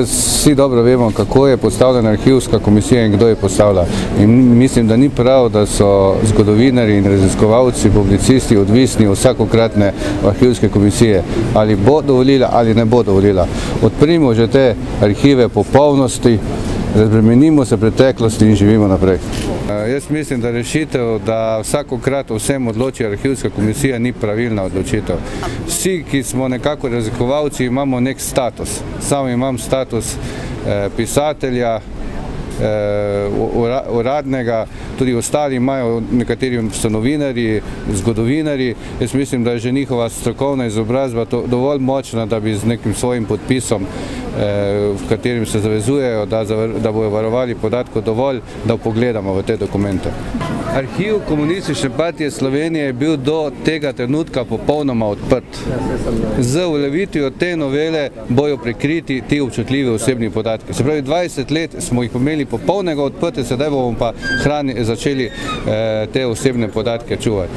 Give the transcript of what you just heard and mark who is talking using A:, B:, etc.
A: Vsi dobro vemo, kako je postavljena arhivska komisija in kdo je postavlja. In mislim, da ni prav, da so zgodovinari in raziskovalci, publicisti odvisni od vsakokratne arhivske komisije. Ali bo dovolila ali ne bo dovolila. Odprimo že te arhive po polnosti, razbremenimo se preteklosti in živimo naprej. Jaz mislim, da rešitev, da vsakokrat o vsem odloči arhivska komisija, ni pravilna odločitev. Vsi, ki smo nekako raziskovalci, imamo nek status. Sam imam status pisatelja, uradnega, tudi ostali imajo, nekateri so novinarji, zgodovinarji. Jaz mislim, da je že njihova strokovna izobrazba dovolj močna, da bi z nekim svojim podpisom, v katerim se zavezujejo, da bojo varovali podatkov dovolj, da pogledamo v te dokumente. Arhiv Komunistične partije Slovenije je bil do tega trenutka popolnoma odprt. Z uveljavitvijo te novele bojo prikriti ti občutljivi osebni podatki. Se pravi, 20 let smo jih imeli popolnega odprtja, sedaj bomo pa začeli te osebne podatke čuvati.